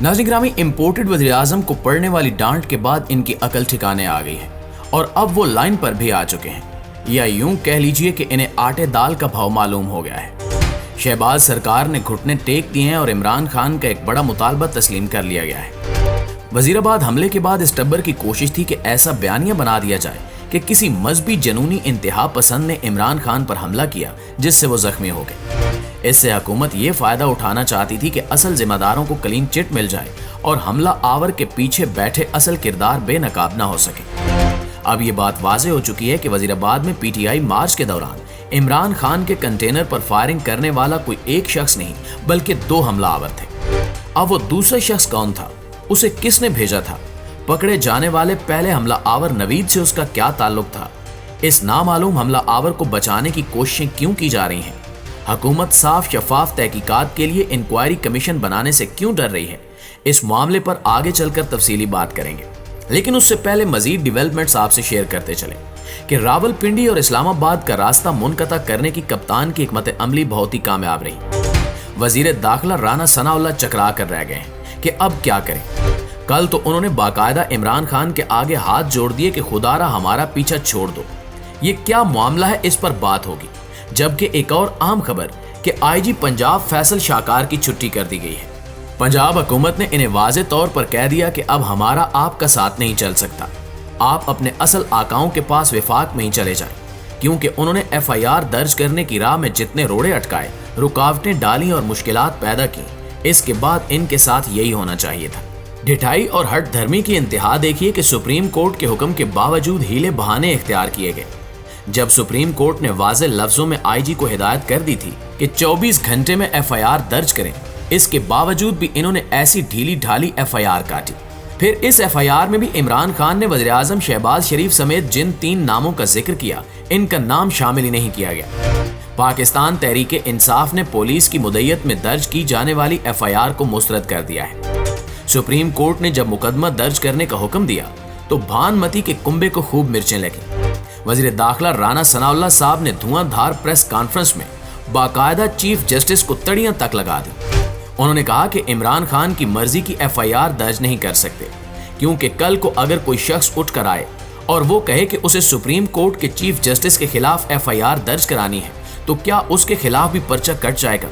नाज़रीन ग्रामी, इम्पोर्टेड वज़ीर आज़म को पड़ने वाली डांट के बाद इनकी अकल ठिकाने आ गई है और अब वो लाइन पर भी आ चुके हैं, या यूं कह लीजिए कि इन्हें आटे दाल का भाव मालूम हो गया है। शहबाज सरकार ने घुटने टेक दिए हैं और इमरान खान का एक बड़ा मुतालबा तस्लीम कर लिया गया है। वजीराबाद हमले के बाद इस टब्बर की कोशिश थी कि ऐसा बयानिया बना दिया जाए कि किसी मजहबी जनूनी इंतहा पसंद ने इमरान खान पर हमला किया जिससे वो जख्मी हो गए। इससे हुकूमत ये फायदा उठाना चाहती थी कि असल जिम्मेदारों को क्लीन चिट मिल जाए और हमला आवर के पीछे बैठे असल किरदार बेनकाब ना हो सके। अब ये बात वाज़ेह हो चुकी है कि वजीराबाद में पीटीआई मार्च के दौरान इमरान खान के कंटेनर पर फायरिंग करने वाला कोई एक शख्स नहीं बल्कि 2 हमलावर थे। अब वो दूसरा शख्स कौन था, उसे किसने भेजा था, पकड़े जाने वाले पहले हमला आवर नवीद से उसका क्या ताल्लुक था, इस नामालूम हमला आवर को बचाने की कोशिशें क्यों की जा रही हैं, हुकूमत साफ शफाफ तहकीकात के लिए इंक्वायरी कमीशन बनाने से क्यों डर रही है, इस मामले पर आगे चलकर तफसीली बात करेंगे। लेकिन उससे पहले मजीद डेवलपमेंट्स आपसे शेयर करते चले कि रावलपिंडी और इस्लामाबाद का रास्ता मुनक़ता करने की कप्तान की हिकमत अमली बहुत ही कामयाब रही। वजीर दाखिला राना सनाउल्लाह चकरा कर रह गए हैं कि अब क्या करें। कल तो उन्होंने बाकायदा इमरान खान के आगे हाथ जोड़ दिए कि खुदारा हमारा पीछा छोड़ दो, ये क्या मामला है, इस पर बात होगी। जबकि एक और आम खबर कि आईजी पंजाब फैसल शाहकार की छुट्टी कर दी गई है। पंजाब हुकूमत ने इन्हें वाज़े तौर पर कह दिया कि अब हमारा आपका साथ नहीं चल सकता, आप अपने असल आकाओं के पास विफाक में ही चले जाएं, क्योंकि उन्होंने एफआईआर दर्ज करने की राह में जितने रोड़े अटकाए, रुकावटें डाली और मुश्किलात पैदा की, इसके बाद इनके साथ यही होना चाहिए था। ढिठाई और हट धर्मी की इंतहा देखिए कि सुप्रीम कोर्ट के हुक्म के बावजूद हीले बहाने इख्तियार किए गए। जब सुप्रीम कोर्ट ने वाज़े लफ्जों में आईजी को हिदायत कर दी थी कि 24 घंटे में एफआईआर दर्ज करें, इसके बावजूद भी इन्होंने ऐसी ढीली ढाली एफआईआर काटी। फिर इस एफआईआर में भी इमरान खान ने वज़ीर आज़म शहबाज शरीफ समेत जिन 3 नामों का जिक्र किया, इनका नाम शामिल ही नहीं किया गया। पाकिस्तान तहरीके इंसाफ ने पुलिस की मुद्दत में दर्ज की जाने वाली एफआईआर को मुस्तरद कर दिया है। सुप्रीम कोर्ट ने जब मुकदमा दर्ज करने का हुक्म दिया तो भानमती के कुंबे को खूब मिर्चें लगी। वज़ीर दाखिला राना सनाउल्लाह साहब ने धुआंधार प्रेस कॉन्फ्रेंस में बाकायदा चीफ जस्टिस को तड़ियां तक लगा दी। उन्होंने कहा कि इमरान खान की मर्जी की एफआईआर दर्ज नहीं कर सकते, क्योंकि कल को अगर कोई शख्स उठ कर आए और वो कहे कि उसे सुप्रीम कोर्ट के चीफ जस्टिस के खिलाफ एफआईआर दर्ज करानी है तो क्या उसके खिलाफ भी पर्चा कट जाएगा।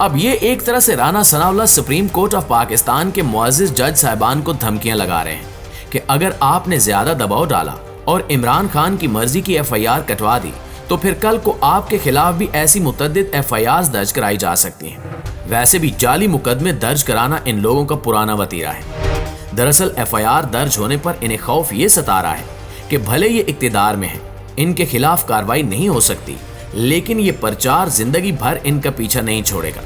अब ये एक तरह से Rana Sanaullah supreme court of Pakistan के मुअज़्ज़िज़ जज साहिबान को धमकियां लगा रहे हैं कि अगर आपने ज्यादा दबाव डाला और इमरान खान की मर्जी की एफआईआर कटवा दी तो फिर कल को आपके खिलाफ भी ऐसी मुतअद्दिद एफआईआर दर्ज कराई जा सकती हैं। वैसे भी जाली मुकदमे दर्ज कराना इन लोगों का पुराना वतीरा है। दरअसल एफआईआर दर्ज होने पर इन्हें खौफ ये सता रहा है कि भले ये इक्तिदार में है, इनके खिलाफ कार्रवाई नहीं हो सकती, लेकिन ये प्रचार जिंदगी भर इनका पीछा नहीं छोड़ेगा।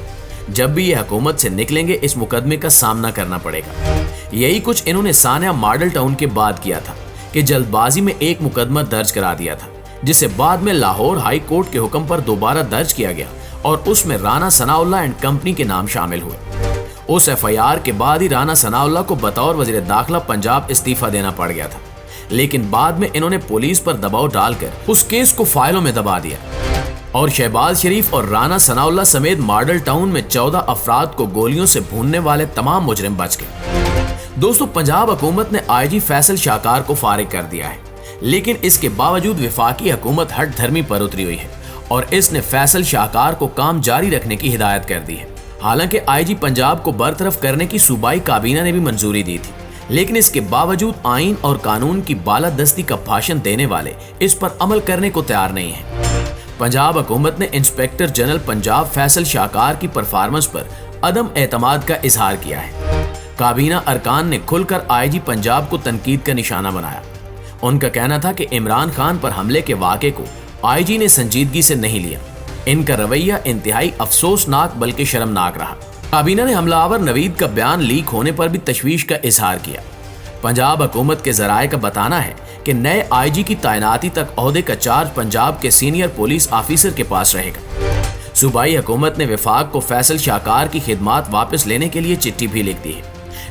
जब भी ये हुकूमत से निकलेंगे इस मुकदमे का सामना करना पड़ेगा। यही कुछ इन्होंने सानिया मॉडल टाउन के बाद किया था कि जल्दबाजी में एक मुकदमा दर्ज करा दिया था, जिसे बाद में लाहौर हाई कोर्ट के हुक्म पर दोबारा दर्ज किया गया और उसमें राना सनाउल्लाह एंड कंपनी के नाम शामिल हुए। उस एफआईआर के बाद ही राना सनाउल्लाह को बतौर वजीर दाखिला पंजाब इस्तीफा देना पड़ गया था, लेकिन बाद में इन्होंने पुलिस पर दबाव डालकर उस केस को फाइलों में दबा दिया और शहबाज शरीफ और राना सनाउल्लाह समेत मॉडल टाउन में 14 अफराद को गोलियों से भूनने वाले तमाम मुजरिम बच गए। दोस्तों, पंजाब हुकूमत ने आईजी फैसल शाहकार को फारिग कर दिया है, लेकिन इसके बावजूद वफाकी हुकूमत हट धर्मी पर उतरी हुई है और इसने फैसल शाहकार को काम जारी रखने की हिदायत कर दी है। हालांकि आईजी पंजाब को बरतरफ करने की सूबाई काबीना ने भी मंजूरी दी थी, लेकिन इसके बावजूद आइन और कानून की बालादस्ती का भाषण देने वाले इस पर अमल करने को तैयार नहीं है। पंजाब हुकूमत ने इंस्पेक्टर जनरल पंजाब फैसल शाहकार की परफॉर्मेंस पर अदम एतमाद का इजहार किया है। काबीना अरकान ने खुलकर आईजी पंजाब को तनकीद का निशाना बनाया। उनका कहना था कि इमरान खान पर हमले के वाक़े को आईजी ने संजीदगी से नहीं लिया। इनका रवैया इंतहाई अफसोसनाक बल्कि शर्मनाक रहा। काबीना ने हमलावर नवीद का बयान लीक होने पर भी तशवीश का इजहार किया। पंजाब हुकूमत के जराये का बताना है कि नए आईजी की तैनाती तक ओहदे का चार्ज पंजाब के सीनियर पुलिस ऑफिसर के पास रहेगा। सूबाई हुकूमत ने वफाक को फैसल शाहकार की खिदमात वापस लेने के लिए चिट्ठी भी लिख दी है,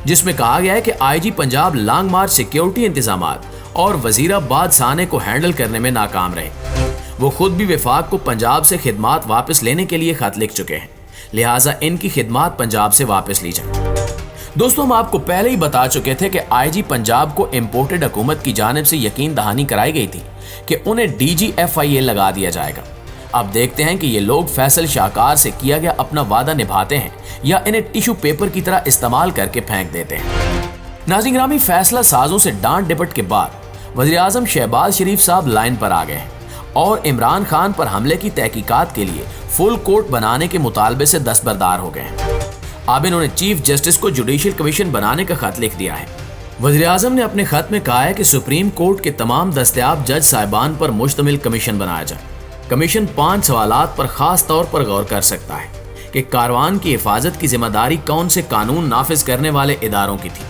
जिसमें कहा गया है कि आईजी पंजाब लॉन्ग मार्च सिक्योरिटी इंतजामात और वजीराबाद साने को हैंडल करने में नाकाम रहे। वो खुद भी वफाक को पंजाब से खिदमात वापस लेने के लिए खत लिख चुके हैं, लिहाजा इनकी खिदमात पंजाब से वापस ली जाए। दोस्तों, हम आपको पहले ही बता चुके थे कि आईजी पंजाब को इम्पोर्टेड हुकूमत की जानिब से यकीन दहानी कराई गई थी कि उन्हें DGFIA लगा दिया जाएगा। अब देखते हैं कि ये लोग फैसल शाहकार से किया गया अपना वादा निभाते हैं या इन्हें टिश्यू पेपर की तरह इस्तेमाल करके फेंक देते हैं। नाज़रीन ग्रामी, फैसला साजों से डांट डिपट के बाद वज़ीर आज़म शहबाज शरीफ साहब लाइन पर आ गए हैं और इमरान खान पर हमले की तहकीकात के लिए फुल कोर्ट बनाने के मुतालबे से दस्तबरदार हो गए हैं। अब इन्होंने चीफ जस्टिस को जुडिशियल कमीशन बनाने का खत लिख दिया है। वज़ीर आज़म ने अपने खत में कहा है कि सुप्रीम कोर्ट के तमाम दस्तयाब जज साहिबान पर मुश्तमिल कमीशन बनाया जाए। कमीशन 5 सवालात पर खास तौर पर गौर कर सकता है कि कारवान की हिफाजत की जिम्मेदारी कौन से कानून नाफिज करने वाले इदारों की थी,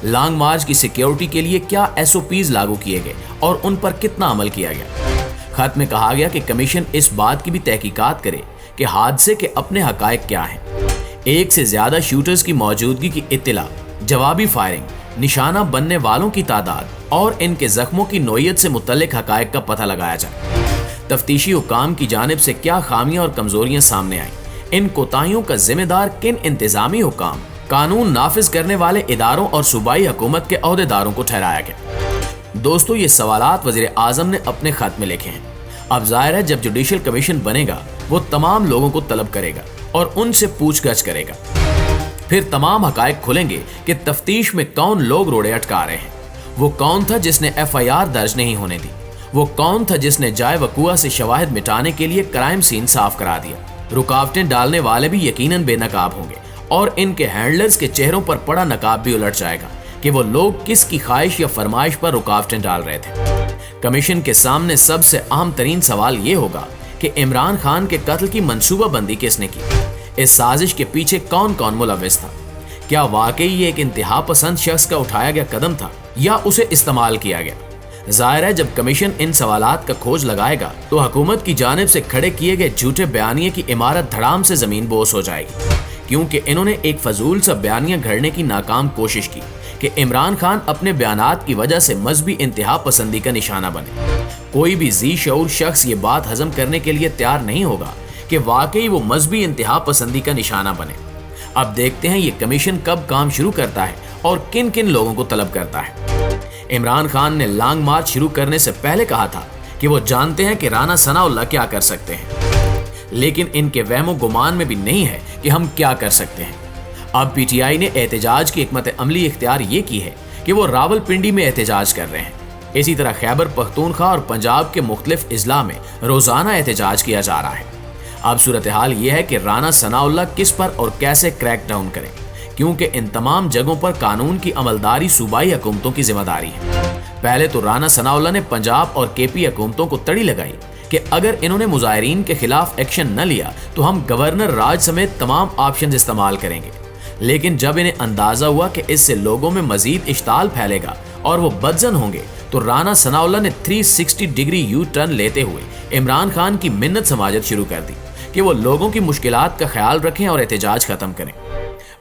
लॉन्ग मार्च की सिक्योरिटी के लिए क्या SOPs लागू किए गए और उन पर कितना अमल किया गया। खत में कहा गया कि कमीशन इस बात की भी तहकीकात करे कि हादसे के अपने हकायक क्या हैं। एक से ज्यादा शूटर्स की मौजूदगी की इत्तला, जवाबी फायरिंग, निशाना बनने वालों की तादाद और इनके जख्मों की नोयत से मुतल्लिक हकायक का पता लगाया जाए। तफ्तीशी हुकाम की जानिब से क्या खामियां और कमजोरियां सामने आई, इन कोताहियों का जिम्मेदार किन इंतजामी हुकाम, कानून नाफिज करने वाले इदारों और सूबाई हुकूमत के अहदेदारों को ठहराया गया। दोस्तों, ये सवालात वज़ीर आज़म ने अपने खत में लिखे हैं। अब जाहिर है जब जुडिशियल कमीशन बनेगा वो तमाम लोगों को तलब करेगा और उनसे पूछगछ करेगा। फिर तमाम हकायक खुलेंगे कि तफ्तीश में कौन लोग रोड़े अटका रहे हैं। वो कौन था जिसने FIR दर्ज नहीं होने दी, वो कौन था जिसने जाए वकुआ से शवाहिद मिटाने के लिए क्राइम सीन साफ करा दिया। रुकावटें डालने वाले भी यकीनन बेनकाब होंगे और इनके हैंडलर्स के चेहरों पर पड़ा नकाब भी उलट जाएगा कि वो लोग किसकी ख्वाहिश या फरमाइश पर रुकावटें डाल रहे थे। कमीशन के सामने सबसे अहम तरीन सवाल ये होगा कि इमरान खान के कत्ल की मंसूबाबंदी किसने की, इस साजिश के पीछे कौन कौन मुलविस था, क्या वाकई ये एक इंतहा पसंद शख्स का उठाया गया कदम था या उसे इस्तेमाल किया गया। जाहिर है जब कमीशन इन सवालात का खोज लगाएगा तो हुकूमत की जानिब से खड़े किए गए झूठे बयानिए की इमारत धड़ाम से जमीन बोस हो जाएगी, क्योंकि इन्होंने एक फजूल सा बयानिया घड़ने की नाकाम कोशिश की कि इमरान खान अपने बयानात की वजह से मजहबी इंतहा पसंदी का निशाना बने। कोई भी जी शऊर शख्स ये बात हजम करने के लिए तैयार नहीं होगा कि वाकई वो मजहबी इंतहा पसंदी का निशाना बने। अब देखते हैं ये कमीशन कब काम शुरू करता है और किन किन लोगों को तलब करता है। इमरान खान ने लॉन्ग मार्च शुरू करने से पहले कहा था कि वो जानते हैं कि राना सनाउल्लाह क्या कर सकते हैं, लेकिन इनके वहमो गुमान में भी नहीं है कि हम क्या कर सकते हैं। अब PTI ने एहतजाज की हिकमत अमली इख्तियार ये की है कि वो रावलपिंडी में एहतजाज कर रहे हैं। इसी तरह खैबर पख्तूनख्वा और पंजाब के मुख्तलिफ अजला में रोजाना एहतजाज किया जा रहा है। अब सूरत हाल ये है कि राना सनाउल्लाह किस पर और कैसे क्रैक डाउन करें, क्योंकि इन तमाम जगहों पर कानून की अमलदारी सूबाई हुकूमतों की जिम्मेदारी है। पहले तो राना सनाउल्लाह ने पंजाब और KP हुकूमतों को तड़ी लगाई कि अगर इन्होंने मुजाहिरीन के खिलाफ एक्शन न लिया तो हम गवर्नर राज समेत तमाम ऑप्शन इस्तेमाल करेंगे। लेकिन जब इन्हें अंदाजा हुआ कि इससे लोगों में मजीद इश्ताल फैलेगा और वो बदजन होंगे, तो राना सनाउल्लाह ने 360 डिग्री यू टर्न लेते हुए इमरान खान की मिन्नत समाजत शुरू कर दी कि वो लोगों की मुश्किलात का ख्याल रखें और एहतजाज खत्म करें।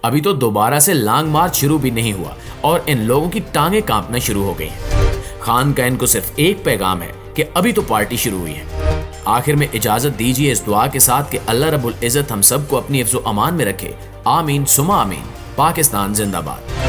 अभी तो दोबारा से लॉन्ग मार्च शुरू भी नहीं हुआ और इन लोगों की टांगें कांपना शुरू हो गई हैं। खान का इनको सिर्फ एक पैगाम है कि अभी तो पार्टी शुरू हुई है। आखिर में इजाजत दीजिए इस दुआ के साथ कि अल्लाह रब्बुल इज्जत हम सबको अपनी हिफ्ज़ो अमान में रखे। आमीन सुमा आमीन। पाकिस्तान जिंदाबाद।